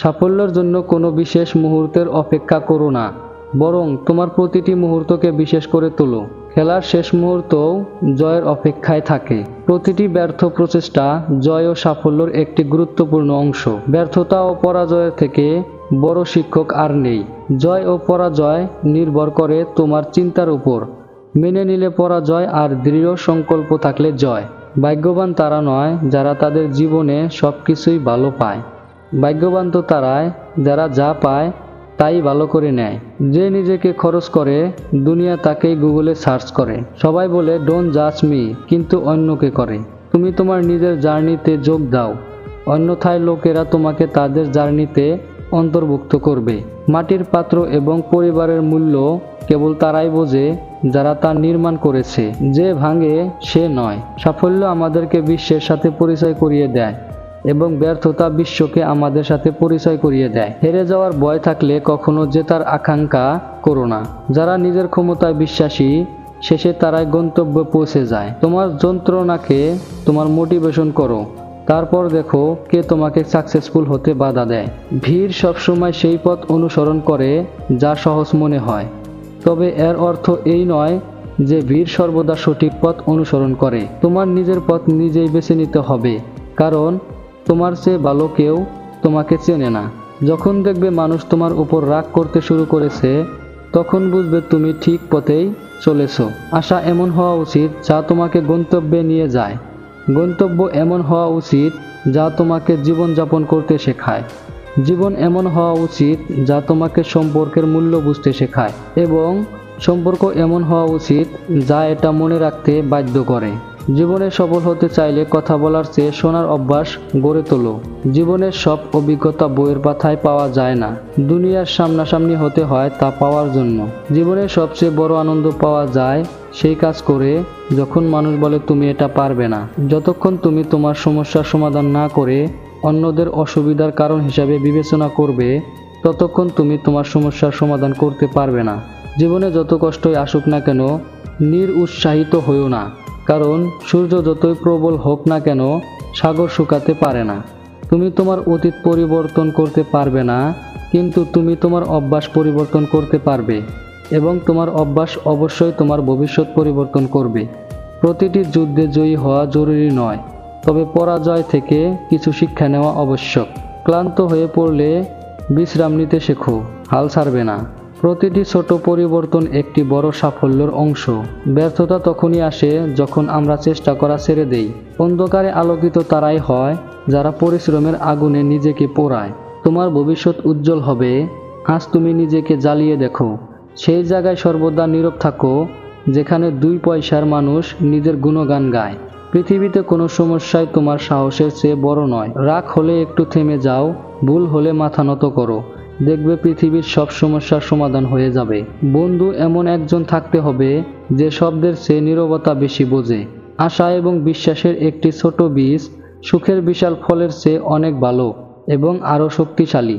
সাফল্যের জন্য কোনো বিশেষ মুহূর্তের অপেক্ষা করো না, বরং তোমার প্রতিটি মুহূর্তকে বিশেষ করে তোলো। খেলার শেষ মুহূর্তও জয়ের অপেক্ষায় থাকে। প্রতিটি ব্যর্থ প্রচেষ্টা জয় ও সাফল্যের একটি গুরুত্বপূর্ণ অংশ। ব্যর্থতা ও পরাজয়ের থেকে বড় শিক্ষক আর নেই। জয় ও পরাজয় নির্ভর করে তোমার চিন্তার উপর। মেনে নিলে পরাজয় আর দৃঢ় সংকল্প থাকলে জয়। ভাগ্যবান তারা নয় যারা তাদের জীবনে সবকিছুই ভালো পায়। ভাগ্যবান তো তারাই যারা যা পায় তাই ভালো করে নেয়। যে নিজেকে খরচ করে দুনিয়া তাকেই গুগলে সার্চ করে। সবাই বলে ডোন্ট জাজ মি, কিন্তু অন্যকে করে। তুমি তোমার নিজের জার্নিতে যোগ দাও, অন্যথায় লোকেরা তোমাকে তাদের জার্নিতে অন্তর্ভুক্ত করবে। মাটির পাত্র এবং পরিবারের মূল্য কেবল তারাই বোঝে যারা তা নির্মাণ করেছে, যে ভাঙে সে নয়। সাফল্য আমাদেরকে বিশ্বের সাথে পরিচয় করিয়ে দেয় এবং ব্যর্থতা বিশ্বকে আমাদের সাথে পরিচয় করিয়ে দেয়। হেরে যাওয়ার ভয় থাকলে কখনো জেতার আকাঙ্ক্ষা করো না। যারা নিজের ক্ষমতায় বিশ্বাসী শেষে তারাই গন্তব্যে পৌঁছে যায়। তোমার যন্ত্রণাকে তোমার মোটিভেশন করো, তারপর দেখো কে তোমাকে সাকসেসফুল হতে বাধা দেয়। ভিড় সবসময় সেই পথ অনুসরণ করে যা সহজ মনে হয়, তবে এর অর্থ এই নয় যে ভিড় সর্বদা সঠিক পথ অনুসরণ করে। তোমার নিজের পথ নিজেই বেছে নিতে হবে, কারণ তোমার চেয়ে ভালো কেউ তোমাকে চেনে না। যখন দেখবে মানুষ তোমার উপর রাগ করতে শুরু করেছে, তখন বুঝবে তুমি ঠিক পথেই চলেছ। আশা এমন হওয়া উচিত যা তোমাকে গন্তব্যে নিয়ে যায়। গন্তব্য এমন হওয়া উচিত যা তোমাকে জীবনযাপন করতে শেখায়। জীবন এমন হওয়া উচিত যা তোমাকে সম্পর্কের মূল্য বুঝতে শেখায়। এবং সম্পর্ক এমন হওয়া উচিত যা এটা মনে রাখতে বাধ্য করে। জীবনে সফল হতে চাইলে কথা বলার চেয়ে শোনার অভ্যাস গড়ে তোলো। জীবনের সব অভিজ্ঞতা বইয়ের পাতায় পাওয়া যায় না, দুনিয়ার সামনাসামনি হতে হয় তা পাওয়ার জন্য। জীবনের সবচেয়ে বড় আনন্দ পাওয়া যায় সেই কাজ করে যখন মানুষ বলে তুমি এটা পারবে না। যতক্ষণ তুমি তোমার সমস্যার সমাধান না করে অন্যদের অসুবিধার কারণ হিসাবে বিবেচনা করবে, ততক্ষণ তুমি তোমার সমস্যার সমাধান করতে পারবে না। জীবনে যত কষ্টই আসুক না কেন, নিরুৎসাহিত হইও না, কারণ সূর্য যতই প্রবল হোক না কেন সাগর শুকাতে পারে না। তুমি তোমার অতীত পরিবর্তন করতে পারবে না, কিন্তু তুমি তোমার অভ্যাস পরিবর্তন করতে পারবে, এবং তোমার অভ্যাস অবশ্যই তোমার ভবিষ্যৎ পরিবর্তন করবে। প্রতিটি যুদ্ধে জয়ী হওয়া জরুরি নয়, তবে পরাজয় থেকে কিছু শিক্ষা নেওয়া আবশ্যক। ক্লান্ত হয়ে পড়লে বিশ্রাম নিতে শেখো, হাল ছাড়বে না। প্রতিটি ছোট পরিবর্তন একটি বড় সাফল্যের অংশ। ব্যর্থতা তখনই আসে যখন আমরা চেষ্টা করা ছেড়ে দেই। অন্ধকারে আলোকিত তারাই হয় যারা পরিশ্রমের আগুনে নিজেকে পোড়ায়। তোমার ভবিষ্যৎ উজ্জ্বল হবে, আজ তুমি নিজেকে জ্বালিয়ে দেখো। সেই জায়গায় সর্বদা নীরব থাকো যেখানে 2 পয়সার মানুষ নিজের গুণগান গায়। পৃথিবীতে কোনো সমস্যাই তোমার সাহসের চেয়ে বড় নয়। রাগ হলে একটু থেমে যাও, ভুল হলে মাথা নত করো, দেখবে পৃথিবীর সব সমস্যার সমাধান হয়ে যাবে। বন্ধু এমন একজন থাকতে হবে যে শব্দের চেয়ে নীরবতা বেশি বোঝে। আশা এবং বিশ্বাসের একটি ছোট বীজ সুখের বিশাল ফলের চেয়ে অনেক ভালো এবং আরও শক্তিশালী।